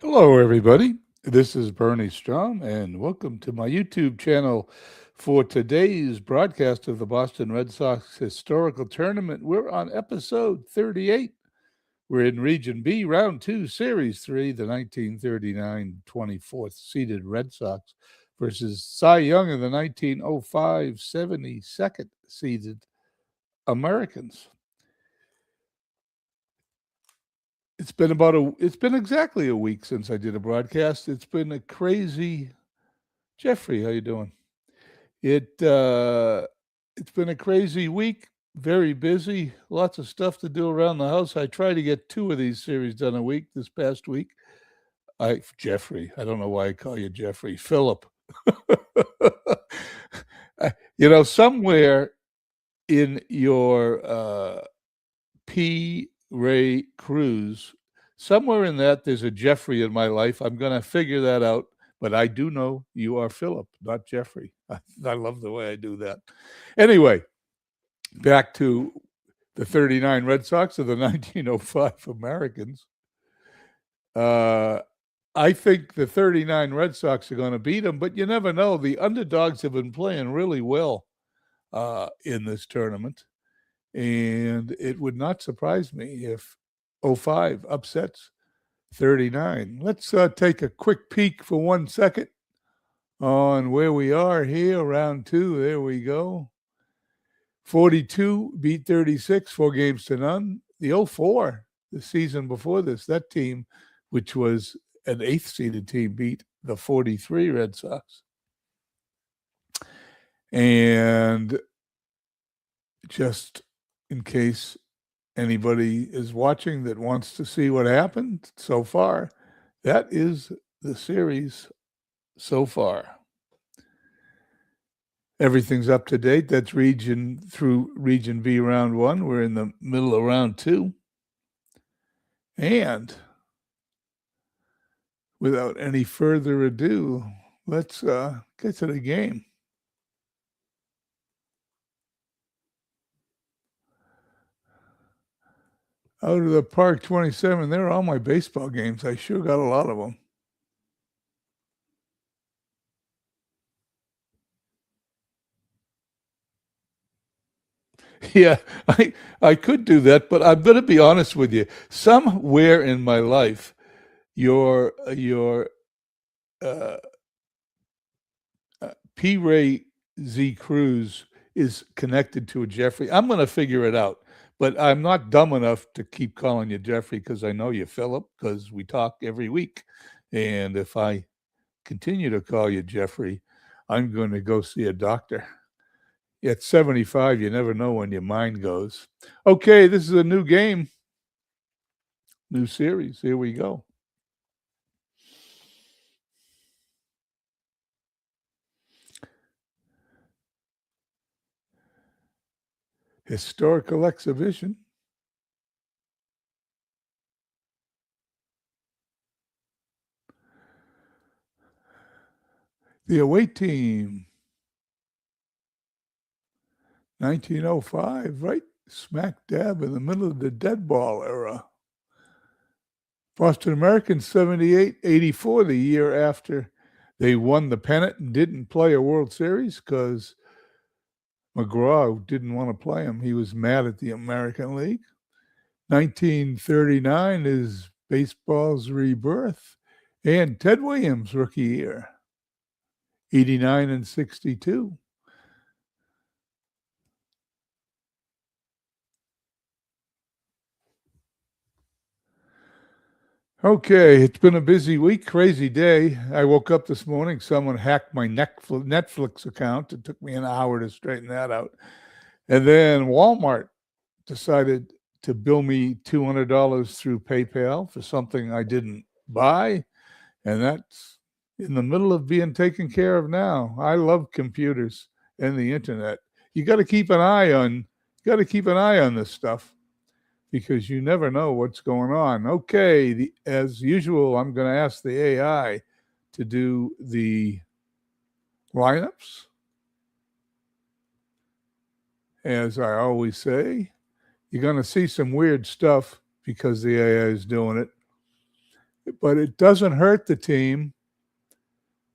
Hello, everybody. This is Bernie Strom, and welcome to my YouTube channel for today's broadcast of the Boston Red Sox Historical Tournament. We're on episode 38. We're in Region B, Round 2, Series 3, the 1939 24th seeded Red Sox versus Cy Young and the 1905 72nd seeded Americans. It's been exactly a week since I did a broadcast. It's been a crazy. Jeffrey, how you doing? It's been a crazy week, very busy, lots of stuff to do around the house. I try to get 2 of these series done a week this past week. Jeffrey, I don't know why I call you Jeffrey. Philip. Somewhere in your P. Ray Cruz, somewhere in that there's a Jeffrey in my life. I'm going to figure that out. But I do know you are Philip, not Jeffrey. I love the way I do that. Anyway, back to the 39 Red Sox of the 1905 Americans. I think the 39 Red Sox are going to beat them, but you never know. The underdogs have been playing really well in this tournament, and it would not surprise me if 05 upsets 39. Let's take a quick peek for 1 second on where we are here, round 2. There we go. 42 beat 36, 4-0. The 04, the season before this, that team, which was an 8th seeded team, beat the 43 Red Sox. And just in case anybody is watching that wants to see what happened so far, that is the series so far. Everything's up to date. That's Region B, Round 1. We're in the middle of Round 2. And without any further ado, let's get to the game. Out of the Park 27, there are all my baseball games. I sure got a lot of them. Yeah, I could do that, but I'm going to be honest with you. Somewhere in my life, your P. Ray Z. Cruz is connected to a Jeffrey. I'm going to figure it out, but I'm not dumb enough to keep calling you Jeffrey because I know you, Philip, because we talk every week. And if I continue to call you Jeffrey, I'm going to go see a doctor. At 75, you never know when your mind goes. Okay, this is a new game, new series. Here we go. Historical exhibition. The away team, 1905, right smack dab in the middle of the dead ball era. Boston Americans, 78-84, the year after they won the pennant and didn't play a World Series because McGraw didn't want to play him. He was mad at the American League. 1939 is baseball's rebirth. And Ted Williams' rookie year, 89 and 62. Okay, it's been a busy week, crazy day. I woke up this morning, someone hacked my Netflix account. It took me an hour to straighten that out. And then Walmart decided to bill me $200 through PayPal for something I didn't buy. And that's in the middle of being taken care of now. I love computers and the internet. You got to keep an eye on this stuff because you never know what's going on. Okay, as usual, I'm going to ask the AI to do the lineups. As I always say, you're going to see some weird stuff because the AI is doing it. but it doesn't hurt the team,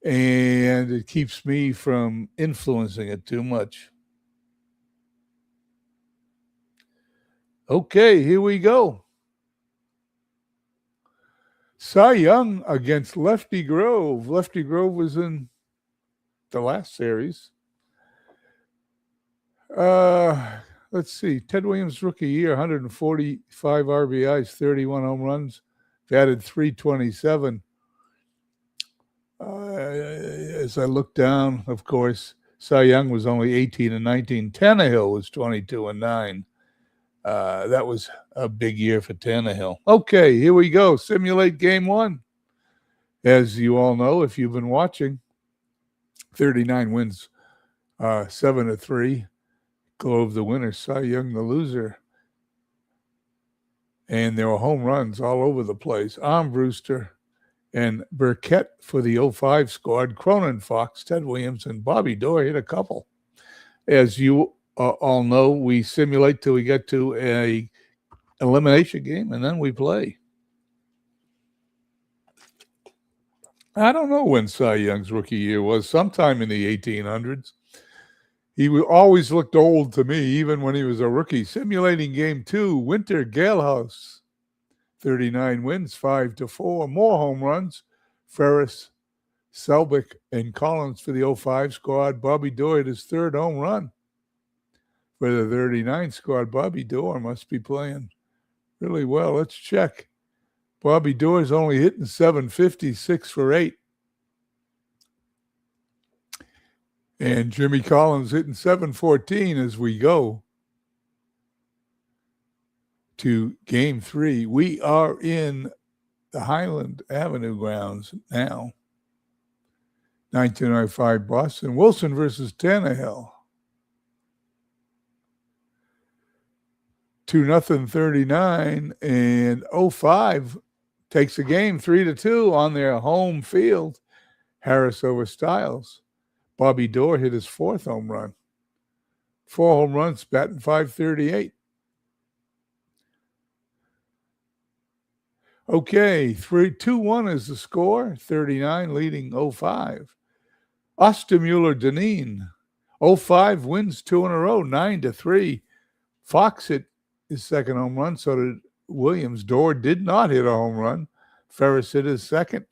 and it keeps me from influencing it too much. Okay, here we go. Cy Young against Lefty Grove. Lefty Grove was in the last series. Let's see. Ted Williams rookie year, 145 RBIs, 31 home runs, batted 327. As I look down, of course, Cy Young was only 18 and 19. Tannehill was 22 and 9. That was a big year for Tannehill. Okay, here we go. Simulate game one. As you all know, if you've been watching, 39 wins, 7-3. Grove the winner, Cy Young the loser. And there were home runs all over the place. Armbruster and Burkett for the 05 squad. Cronin, Fox, Ted Williams, and Bobby Dorr hit a couple. As you all know, we simulate till we get to a elimination game, and then we play. I don't know when Cy Young's rookie year was, sometime in the 1800s. He always looked old to me, even when he was a rookie. Simulating game two, Winter Galehouse. 39 wins, 5-4. More home runs. Ferris, Selbick, and Collins for the 05 squad. Bobby Dorr hit his third home run for the 39 squad. Bobby Dorr must be playing really well. Let's check. Bobby Dorr's only hitting 750, 6 for 8. And Jimmy Collins hitting 714 as we go to game three. We are in the Highland Avenue grounds now. 1905 Boston. Wilson versus Tannehill. 2-0 39. And 05 takes a game 3-2 on their home field. Harris over Styles. Bobby Dorr hit his fourth home run. 4 home runs, batting .538. Okay, 2-1 is the score. 39 leading 05. Ostermuller Deneen. 05 wins 2 in a row, 9-3. Fox hit his second home run, so did Williams. Dorr did not hit a home run. Ferris hit his second.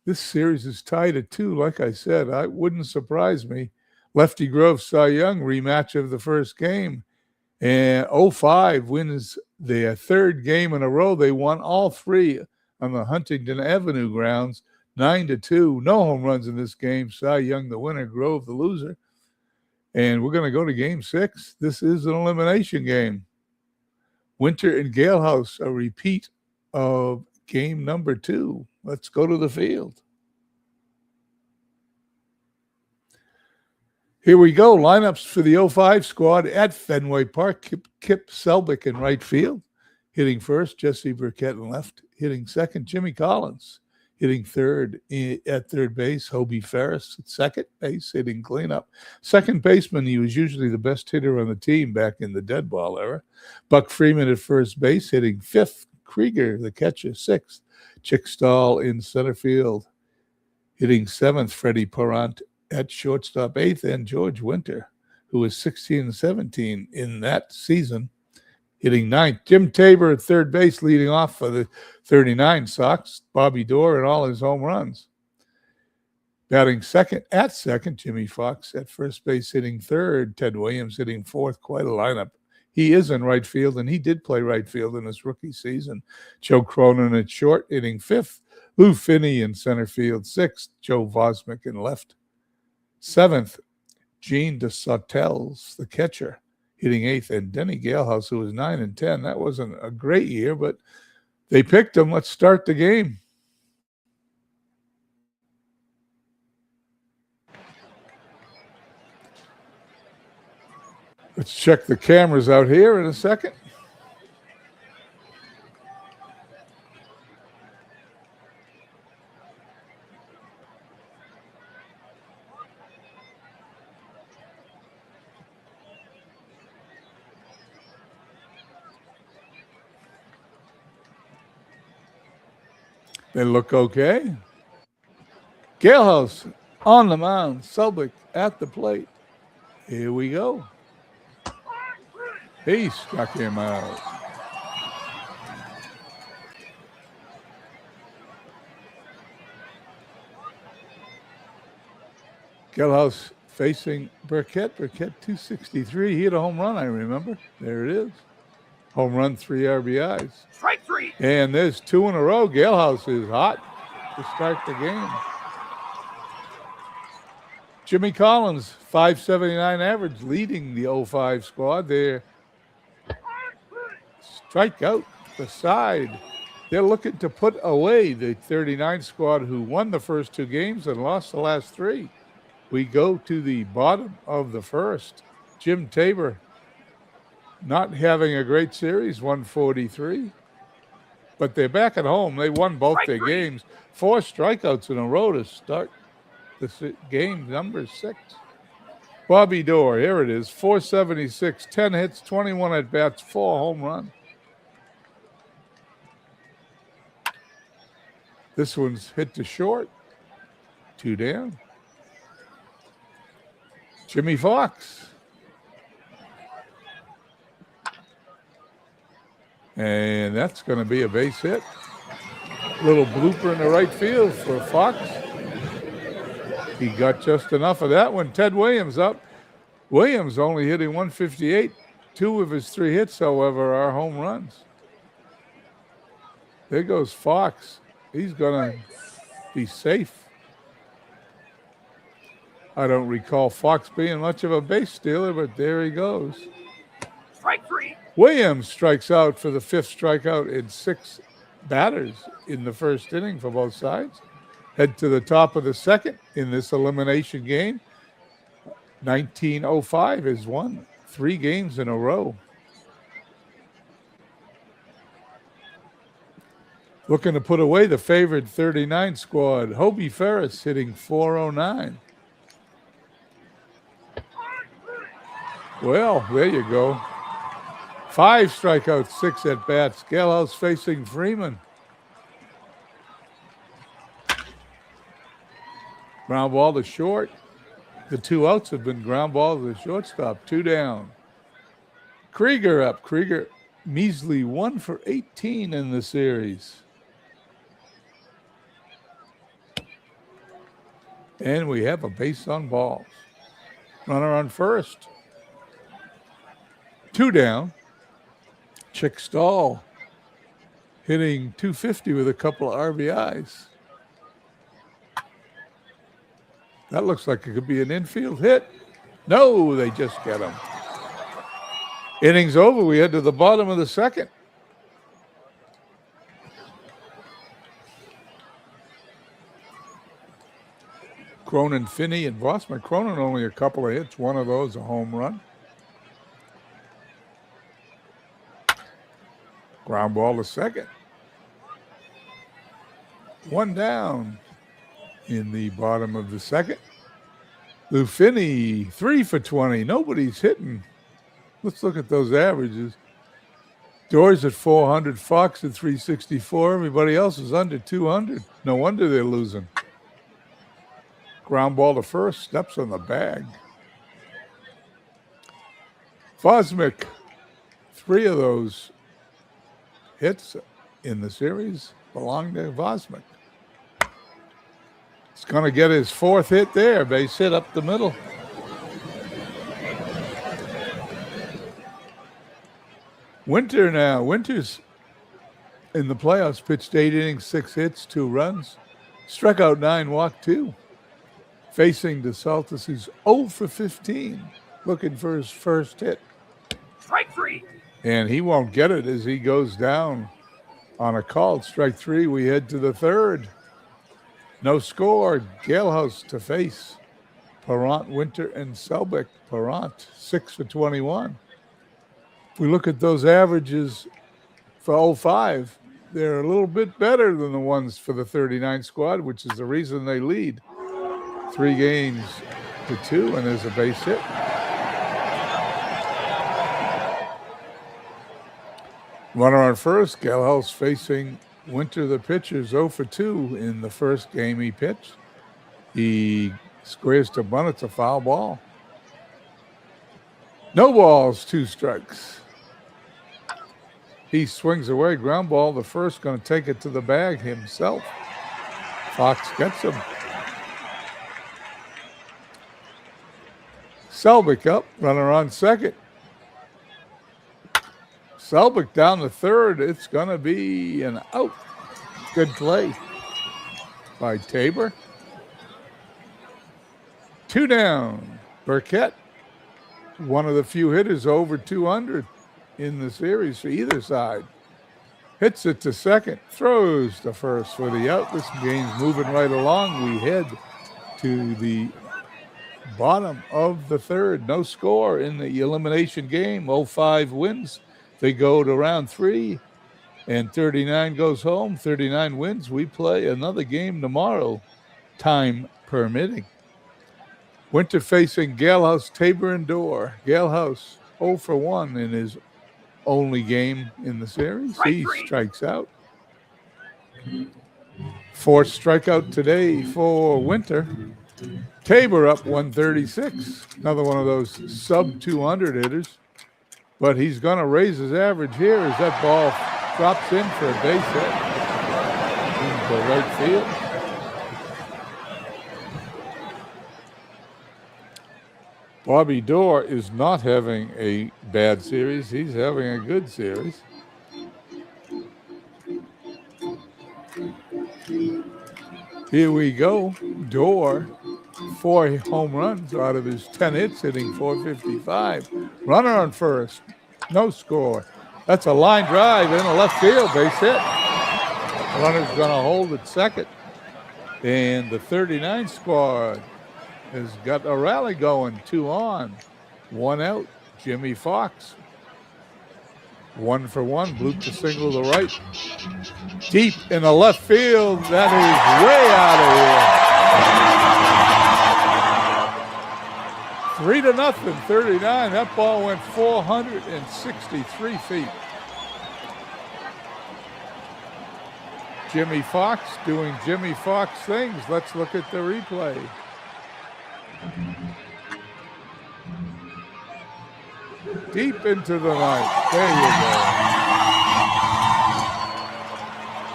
This series is tied at 2. Like I said, it wouldn't surprise me. Lefty Grove, Cy Young, rematch of the first game. And 05 wins their third game in a row. They won all 3 on the Huntington Avenue grounds, 9-2. No home runs in this game. Cy Young the winner, Grove the loser. And we're going to go to game 6. This is an elimination game. Winter and Galehouse, a repeat of game number 2. Let's go to the field. Here we go. Lineups for the 05 squad at Fenway Park. Kip Selbick in right field. Hitting first, Jesse Burkett in left. Hitting second, Jimmy Collins. Hitting third at third base, Hobie Ferris at second base, hitting cleanup. Second baseman, he was usually the best hitter on the team back in the dead ball era. Buck Freeman at first base, hitting fifth. Krieger, the catcher, sixth. Chick Stahl in center field. Hitting seventh, Freddie Parent at shortstop, eighth, and George Winter, who was 16 and 17 in that season, hitting ninth. Jim Tabor at third base, leading off for the 39 Sox. Bobby Dorr and all his home runs. Batting second, Jimmy Fox at first base, hitting third. Ted Williams hitting fourth. Quite a lineup. He is in right field, and he did play right field in his rookie season. Joe Cronin at short, hitting fifth. Lou Finney in center field, sixth. Joe Vosmick in left. Seventh, Gene DeSautels, the catcher, hitting eighth. And Denny Galehouse, who was 9 and 10. That wasn't a great year, but they picked him. Let's start the game. Let's check the cameras out here in a second. They look okay. Galehouse on the mound. Selbick at the plate. Here we go. He struck him out. Galehouse facing Burkett. Burkett 263. He hit a home run, I remember. There it is. Home run, 3 RBIs. Strike 3. And there's 2 in a row. Galehouse is hot to start the game. Jimmy Collins, 579 average, leading the 05 squad there. Strikeout the side. They're looking to put away the 39 squad who won the first 2 games and lost the last 3. We go to the bottom of the first. Jim Tabor not having a great series, 143. But they're back at home. They won both their games. 4 strikeouts in a row to start the game, number 6. Bobby Dorr, here it is, 476, 10 hits, 21 at-bats, 4 home runs. This one's hit to short. 2 down. Jimmy Fox. And that's going to be a base hit. Little blooper in the right field for Fox. He got just enough of that one. Ted Williams up. Williams only hitting 158. 2 of his 3 hits, however, are home runs. There goes Fox. He's going to be safe. I don't recall Fox being much of a base stealer, but there he goes. Strike 3. Williams strikes out for the 5th strikeout in 6 batters in the first inning for both sides. Head to the top of the second in this elimination game. 1905 has won 3 games in a row. Looking to put away the favored 39 squad. Hobie Ferris hitting 409. Well, there you go. 5 strikeouts, 6 at-bats. Galehouse facing Freeman. Ground ball to short. The 2 outs have been ground ball to the shortstop. 2 down. Krieger up. Krieger measly 1 for 18 in the series. And we have a base on balls. Runner on first. 2 down. Chick Stahl hitting 250 with a couple of RBIs. That looks like it could be an infield hit. No, they just get him. Innings over. We head to the bottom of the second. Cronin, Finney, and Vosman. Cronin only a couple of hits. One of those a home run. Ground ball to second. 1 down in the bottom of the second. Lou Finney, 3 for 20. Nobody's hitting. Let's look at those averages. Doors at 400. Fox at 364. Everybody else is under 200. No wonder they're losing. Ground ball to first. Steps on the bag. Vosmic, 3 of those hits in the series belong to Vosmic. He's going to get his 4th hit there. Base hit up the middle. Winter now. Winter's in the playoffs. Pitched 8 innings, 6 hits, 2 runs. Struck out 9, walked 2. Facing DeSaltis, who's 0 for 15. Looking for his first hit. Strike 3. And he won't get it as he goes down on a called strike 3. We head to the third. No score. Galehouse to face Parent, Winter, and Selbeck. Parent, 6 for 21. If we look at those averages for 05, they're a little bit better than the ones for the 39 squad, which is the reason they lead 3 games to 2, and there's a base hit. Runner on first. Galehouse facing Winter, the pitcher, is 0 for 2 in the first game he pitched. He squares to bunt. It's a foul ball. No balls, 2 strikes. He swings away, ground ball. The first going to take it to the bag himself. Fox gets him. Selbick up, runner on second. Selbick down to third. It's going to be an out. Good play by Tabor. 2 down. Burkett, one of the few hitters over 200 in the series for either side. Hits it to second, throws to first for the out. This game's moving right along. We head to the bottom of the third. No score in the elimination game. 0-5 wins. They go to round 3, and 39 goes home. 39 wins. We play another game tomorrow, time permitting. Winter facing Galehouse, Tabor, and Dorr. Galehouse 0 for 1 in his only game in the series. He strikes out. 4th strikeout today for Winter. Tabor up 136. Another one of those sub 200 hitters. But he's going to raise his average here as that ball drops in for a base hit into right field. Bobby Dorr is not having a bad series. He's having a good series. Here we go. Dorr, 4 home runs out of his 10 hits, hitting .455. Runner on first. No score. That's a line drive in a left field base hit. Runner's going to hold at second. And the 39 squad has got a rally going. 2 on, 1 out. Jimmy Fox. 1 for 1. Bloop to single to right. Deep in the left field. That is way out of here. 3-0, 39. That ball went 463 feet. Jimmy Fox doing Jimmy Fox things. Let's look at the replay. Deep into the night. There you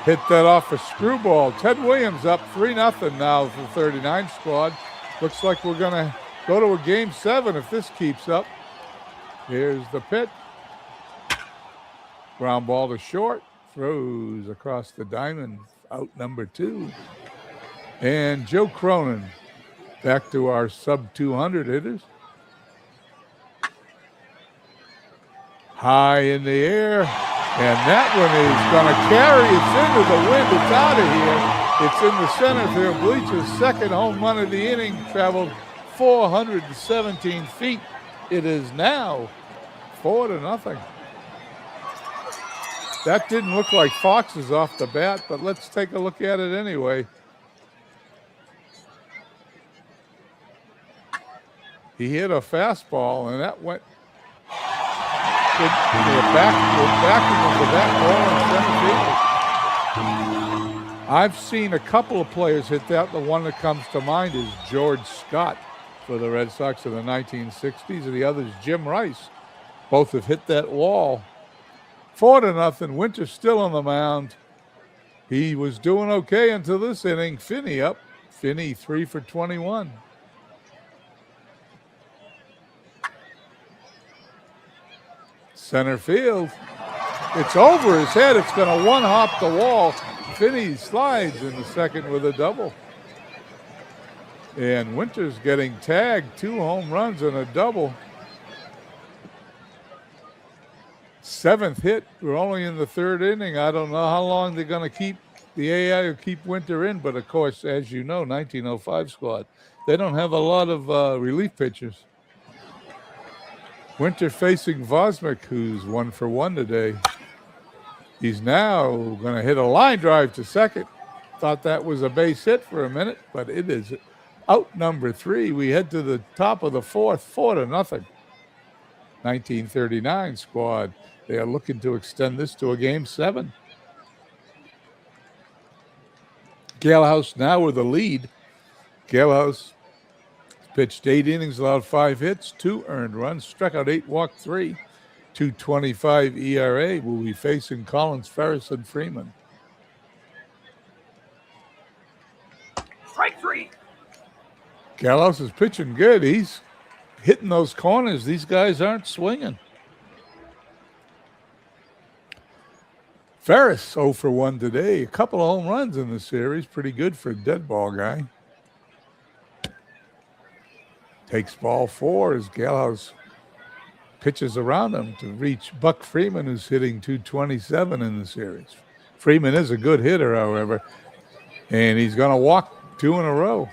go. Hit that off a screwball. Ted Williams up 3-0 now for the 39 squad. Looks like we're going to go to a game 7 if this keeps up. Here's the pitch. Ground ball to short. Throws across the diamond. Out number 2. And Joe Cronin back to our sub 200 hitters. High in the air. And that one is going to carry. It's into the wind. It's out of here. It's in the center field bleachers. Second home run of the inning. Traveled 417 feet. It is now 4-0. That didn't look like Fox's off the bat, but let's take a look at it anyway. He hit a fastball, and that went back of the back wall in center field. I've seen a couple of players hit that. The one that comes to mind is George Scott for the Red Sox in the 1960s, and the other is Jim Rice. Both have hit that wall. 4-0. Winter still on the mound. He was doing okay until this inning. Finney up. Finney 3 for 21. Center field. It's over his head. It's going to one-hop the wall. Finney slides in the second with a double. And Winter's getting tagged. 2 home runs and a double. 7th hit. We're only in the 3rd inning. I don't know how long they're going to keep the AI or keep Winter in. But, of course, as you know, 1905 squad, they don't have a lot of relief pitchers. Winter facing Vosmick, who's 1 for 1 today. He's now going to hit a line drive to second. Thought that was a base hit for a minute, but it is out number 3. We head to the top of the 4th, 4-0. 1939 squad. They are looking to extend this to a game 7. Galehouse now with the lead. Galehouse pitched 8 innings, allowed 5 hits, 2 earned runs, struck out 8, walked 3, 2.25 ERA. Will be facing Collins, Ferris, and Freeman. Strike 3. Galehouse is pitching good. He's hitting those corners. These guys aren't swinging. Ferris 0 for 1 today. A couple of home runs in the series. Pretty good for a dead ball guy. Takes ball 4 as Galehouse pitches around him to reach Buck Freeman, who's hitting 227 in the series. Freeman is a good hitter, however, and he's going to walk 2 in a row.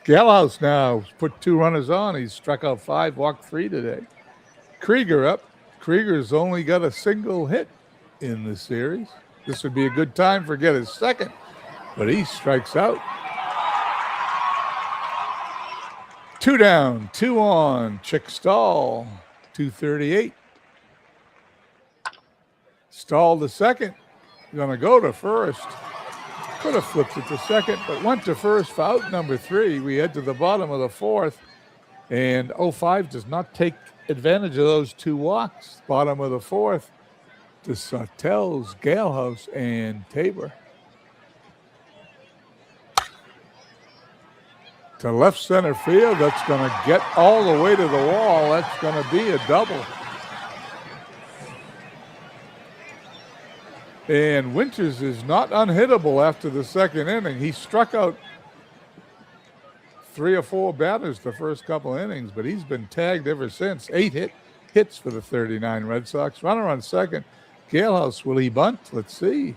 Galehouse now put 2 runners on. He's struck out 5, walked 3 today. Krieger up. Krieger's only got a single hit in the series. This would be a good time for get his second, but he strikes out. 2 down, 2 on. Chick Stahl, 238. Stahl to second. Going to go to first. Could have flipped it to second, but went to first for out number 3. We head to the bottom of the 4th, and 05 does not take advantage of those 2 walks. Bottom of the 4th to Sawtells, Galehouse, and Tabor. To left center field, that's going to get all the way to the wall. That's going to be a double. And Winters is not unhittable after the second inning. He struck out 3 or 4 batters the first couple innings, but he's been tagged ever since. 8 hits for the 39 Red Sox. Runner on second. Galehouse, will he bunt? Let's see.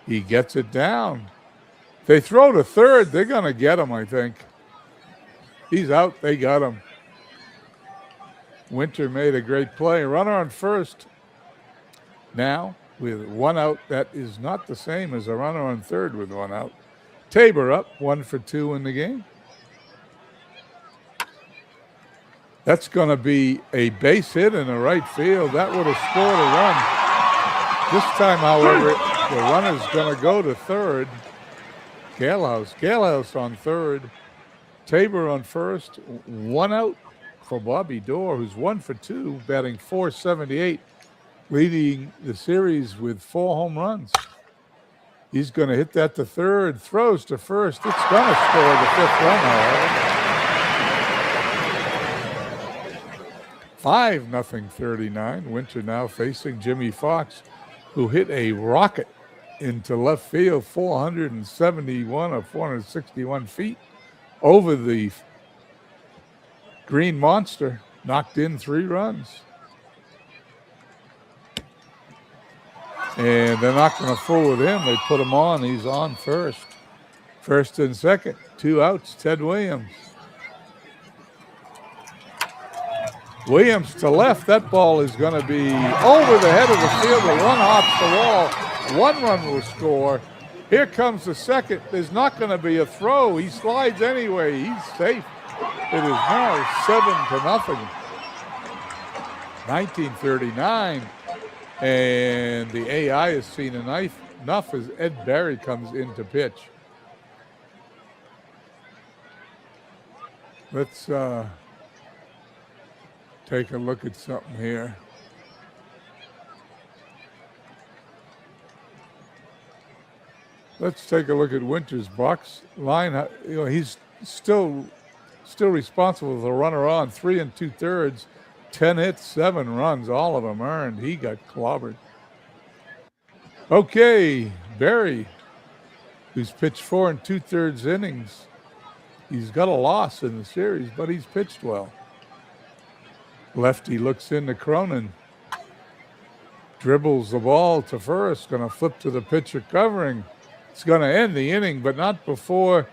He gets it down. They throw to third. They're going to get him, I think. He's out. They got him. Winter made a great play. Runner on first. Now, with 1 out, that is not the same as a runner on third with 1 out. Tabor up, 1 for 2 in the game. That's going to be a base hit in the right field. That would have scored a run. This time, however, the runner's going to go to third. Galehouse on third. Tabor on first. 1 out for Bobby Dorr, who's 1 for 2, batting .478, leading the series with 4 home runs. He's going to hit that to third. Throws to first. It's going to score the 5th run, however. 5-0 39. Winter now facing Jimmy Fox, who hit a rocket into left field, 471 or 461 feet over the Green Monster. Knocked in 3 runs. And they're not going to fool with him. They put him on. He's on first. First and second. 2 outs. Ted Williams. Williams to left. That ball is going to be over the head of the field. The run hops the wall. 1 run will score. Here comes the second. There's not going to be a throw. He slides anyway. He's safe. It is now 7-0. 1939. And the AI has seen enough as Ed Barry comes in to pitch. Let's take a look at something here. Let's take a look at Winter's box line. You know, he's still responsible for the runner on. 3 2/3, 10 hits, 7 runs, all of them earned. He got clobbered. Okay, Barry, who's pitched 4 2/3 innings. He's got a loss in the series, but he's pitched well. Lefty looks into Cronin. Dribbles the ball to first. Going to flip to the pitcher covering. It's going to end the inning, but not before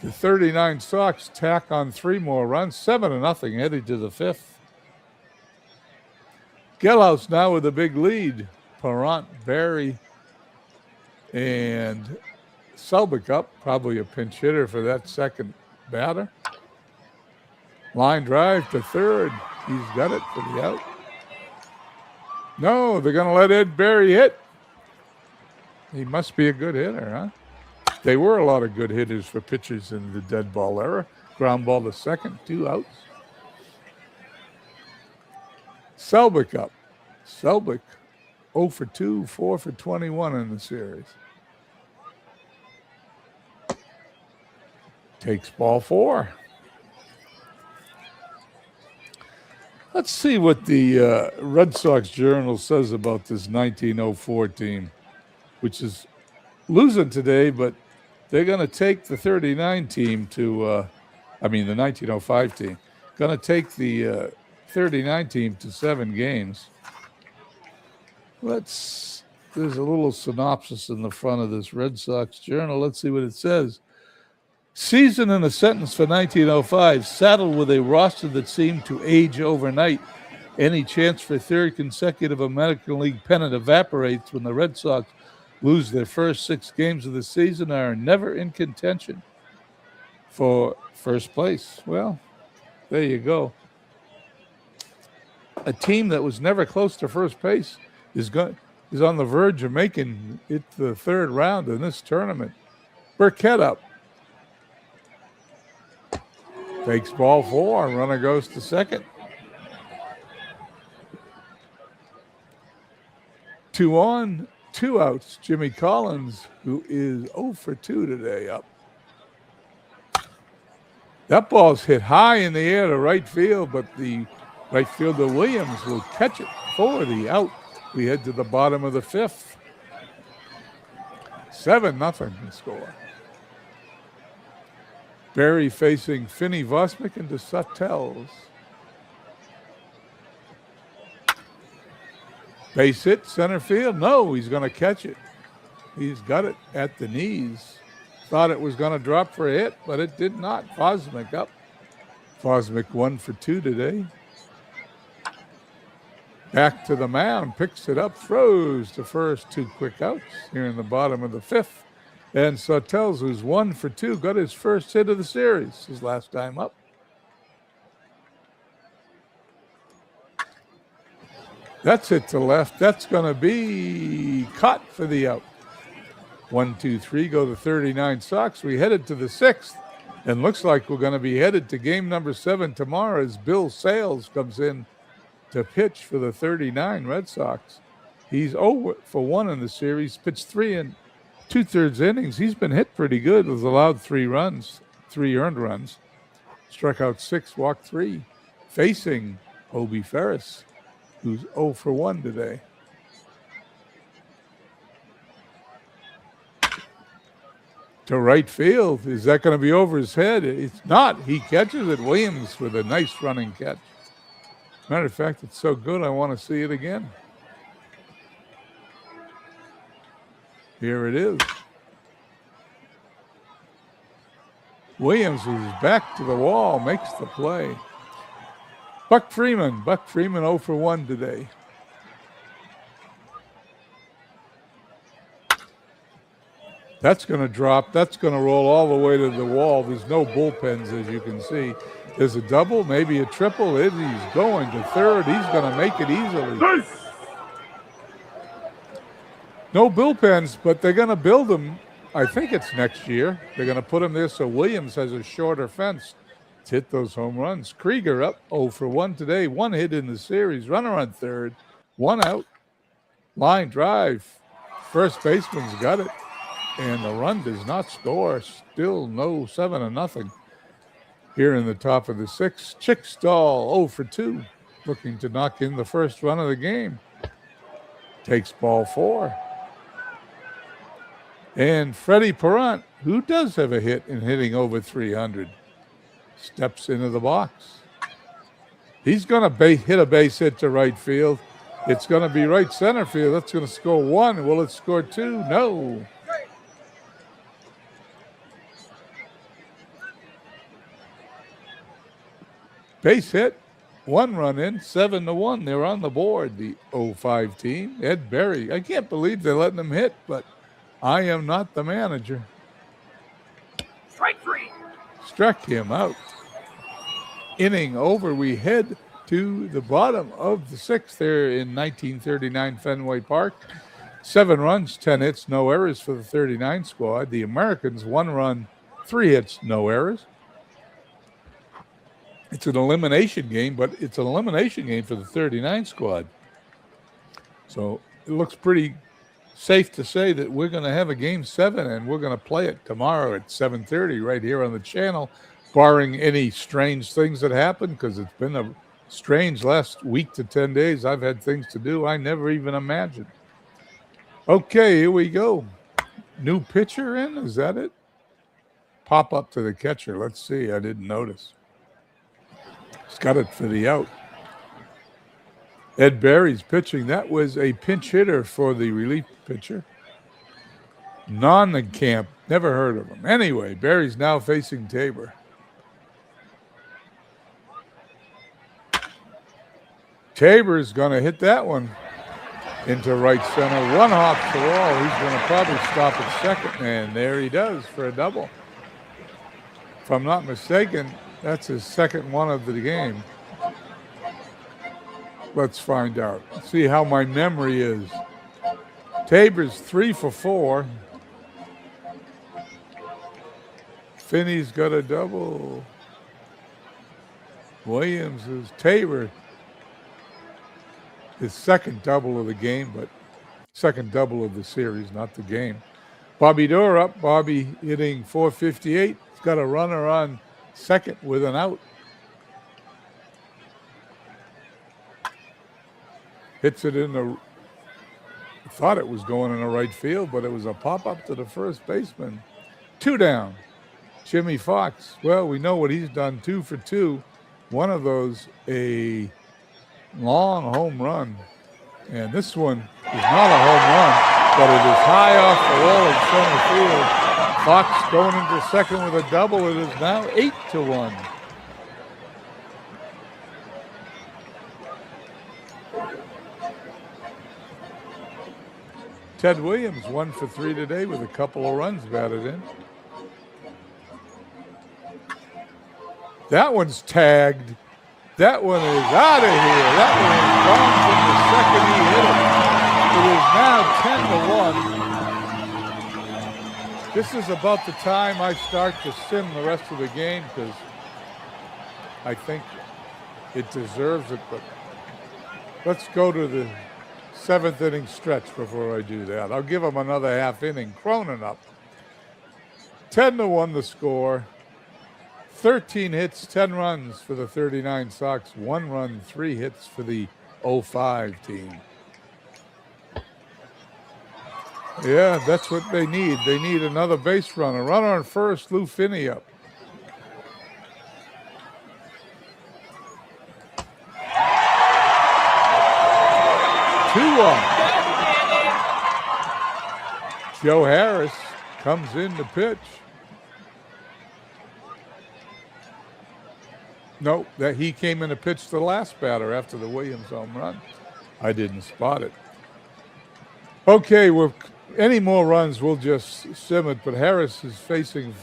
the 39 Sox tack on 3 more runs. 7-0, headed to the 5th. Galehouse now with a big lead. Parent, Barry, and Selbick up. Probably a pinch hitter for that second batter. Line drive to third. He's got it for the out. No, they're going to let Ed Barry hit. He must be a good hitter, huh? They were a lot of good hitters for pitchers in the dead ball era. Ground ball to second, 2 outs. Selbick up. Selbick 0 for 2, 4 for 21 in the series. Takes ball 4. Let's see what the Red Sox Journal says about this 1904 team, which is losing today, but they're going to take the 39 team to, the 1905 team, going to take the 39 team to 7 games. There's a little synopsis in the front of this Red Sox Journal. Let's see what it says. Season in a sentence for 1905, saddled with a roster that seemed to age overnight. Any chance for third consecutive American League pennant evaporates when the Red Sox lose their first 6 games of the season and are never in contention for first place. Well, there you go. A team that was never close to first place is on the verge of making it the 3rd round in this tournament. Burkett up. Takes ball 4. Runner goes to second. 2 on, 2 outs. Jimmy Collins, who is 0 for 2 today, up. That ball's hit high in the air to right field, but the right fielder Williams will catch it for the out. We head to the bottom of the 5th. 7-0 the score. Barry facing Finney Vosmick into Suttels. Base hit, center field. No, he's going to catch it. He's got it at the knees. Thought it was going to drop for a hit, but it did not. Vosmick up. Vosmick 1 for 2 today. Back to the mound, picks it up, throws to first. 2 quick outs here in the bottom of the 5th. And Suttels, who's 1 for 2, got his first hit of the series, his last time up. That's hit to left. That's going to be caught for the out. 1, 2, 3, go to 39 Sox. We headed to the 6th, and looks like we're going to be headed to game number 7 tomorrow as Bill Sales comes in to pitch for the 39 Red Sox. He's 0 for 1 in the series, pitched 3 2/3 innings. He's been hit pretty good. Was allowed 3 runs, 3 earned runs. Struck out 6, walked 3. Facing Obi Ferris, who's 0 for 1 today. To right field. Is that going to be over his head? It's not. He catches it. Williams with a nice running catch. Matter of fact, it's so good I want to see it again. Here it is. Williams is back to the wall, makes the play. Buck Freeman 0 for 1 today. That's going to drop. That's going to roll all the way to the wall. There's no bullpens, as you can see. There's a double, maybe a triple. He's going to third. He's going to make it easily. Nice. No bullpens, but they're going to build them. I think it's next year. They're going to put them there so Williams has a shorter fence to hit those home runs. Krieger up 0 for 1 today. 1 hit in the series. Runner on third. 1 out. Line drive. First baseman's got it. And the run does not score. Still no 7-0. Here in the top of the 6th, Chickstall 0 for 2. Looking to knock in the first run of the game. Takes ball 4. And Freddie Perrant, who does have a hit in hitting over 300, steps into the box. He's going to hit a base hit to right field. It's going to be right center field. That's going to score 1. Will it score 2? No. Base hit, 1 run in, 7-1. They're on the board, the 05 team. Ed Berry. I can't believe they're letting him hit, but I am not the manager. Strike 3. Struck him out. Inning over. We head to the bottom of the 6th there in 1939 Fenway Park. 7 runs, 10 hits, no errors for the 39 squad. The Americans, 1 run, 3 hits, no errors. It's an elimination game, but it's an elimination game for the 39 squad. So it looks pretty safe to say that we're going to have a game 7, and we're going to play it tomorrow at 7:30 right here on the channel, barring any strange things that happen, because it's been a strange last week to 10 days. I've had things to do I never even imagined. Okay, here we go. New pitcher in? Is that it? Pop up to the catcher. Let's see. I didn't notice. He's got it for the out. Ed Barry's pitching. That was a pinch hitter for the relief pitcher. Non-camp. Never heard of him. Anyway, Barry's now facing Tabor. Tabor's going to hit that one into right center. 1 hop to wall. He's going to probably stop at second. And there he does for a double. If I'm not mistaken, that's his second one of the game. Let's find out. See how my memory is. Tabor's 3 for 4. Finney's got a double. Williams is Tabor. His second double of the game, but second double of the series, not the game. Bobby Dorr up. Bobby hitting .458. He's got a runner on second with an out. Hits it in the, I thought it was going in the right field, but it was a pop-up to the first baseman. 2 down. Jimmy Fox, well, we know what he's done, 2 for 2. One of those, a long home run. And this one is not a home run, but it is high off the wall in center field. Fox going into second with a double. It is now 8-1. Ted Williams 1 for 3 today with a couple of runs batted in. That one's tagged. That one is out of here. That one is gone from the second he hit it. It is now 10-1. This is about the time I start to sim the rest of the game, because I think it deserves it. But let's go to the 7th inning stretch before I do that. I'll give him another half inning. Cronin up. 10-1 the score. 13 hits, 10 runs for the 39 Sox. 1 run, 3 hits for the 05 team. Yeah, that's what they need. They need another base runner. Runner on first, Lou Finney up. Joe Harris comes in to pitch. No, that he came in to pitch the last batter after the Williams home run. I didn't spot it. Okay, any more runs, we'll just sim it. But Harris is facing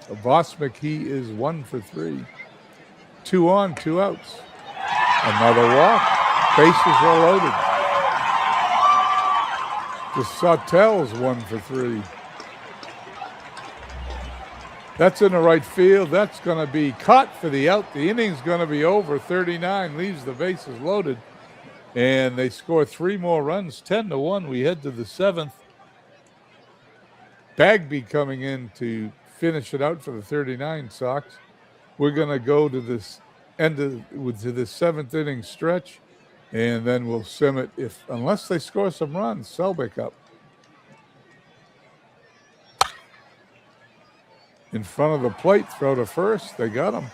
Vosmic. He is 1 for 3. 2 on, 2 outs. Another walk. Bases are loaded. The Sautel's 1 for 3. That's in the right field. That's going to be caught for the out. The inning's going to be over. 39 leaves the bases loaded. And they score 3 more runs. 10-1. We head to the 7th. Bagby coming in to finish it out for the 39 Sox. We're going to go to this to the 7th inning stretch. And then we'll sim it unless they score some runs. Selbeck up. In front of the plate, throw to first. They got him.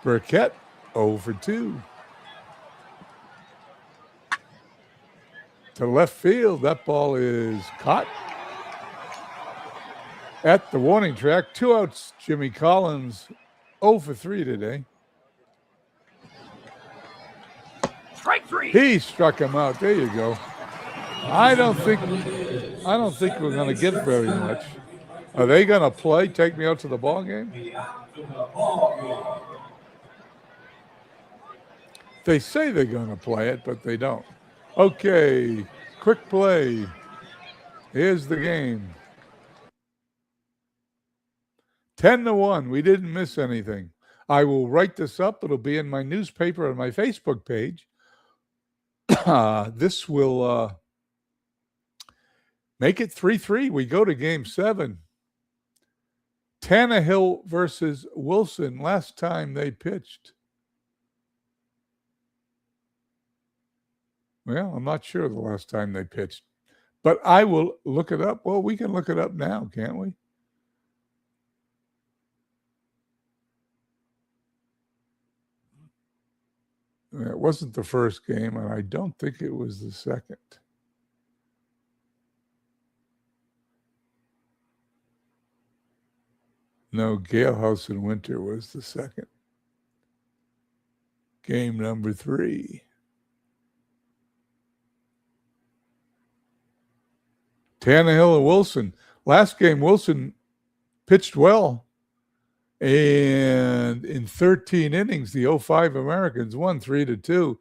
Burkett 0 for 2. To left field, that ball is caught at the warning track. 2 outs. Jimmy Collins 0 for 3 today. Strike 3. He struck him out. There you go. I don't think we're going to get very much. Are they going to play? Take me out to the ball game? They say they're going to play it, but they don't. Okay, quick play. Here's the game. 10-1. We didn't miss anything. I will write this up. It'll be in my newspaper and my Facebook page. This will make it 3-3. We go to game 7. Tannehill versus Wilson. Last time they pitched. Well, I'm not sure the last time they pitched, but I will look it up. Well, we can look it up now, can't we? It wasn't the first game, and I don't think it was the second. No, Galehouse and Winter was the second. Game number 3. Tannehill and Wilson. Last game, Wilson pitched well. And in 13 innings, the 05 Americans won 3-2.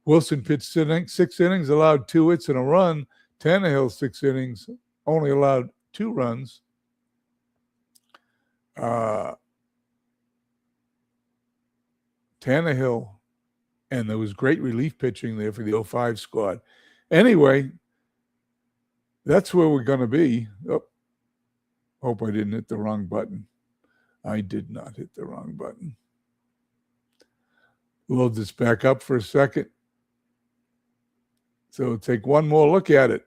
Wilson pitched 6 innings, allowed 2 hits and a run. Tannehill, 6 innings, only allowed 2 runs. Tannehill, and there was great relief pitching there for the 05 squad. Anyway, that's where we're going to be. Oh, hope I didn't hit the wrong button. I did not hit the wrong button. Load this back up for a second. So take one more look at it.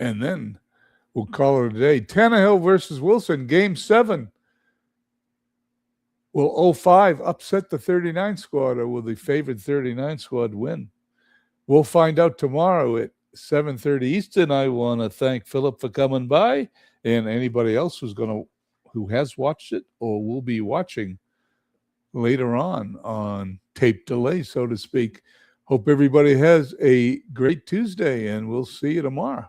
And then we'll call it a day. Tannehill versus Wilson, game 7. Will 05 upset the 39 squad, or will the favored 39 squad win? We'll find out tomorrow at 7:30 Eastern. I want to thank Philip for coming by, and anybody else who has watched it or will be watching later on tape delay, so to speak. Hope everybody has a great Tuesday, and we'll see you tomorrow.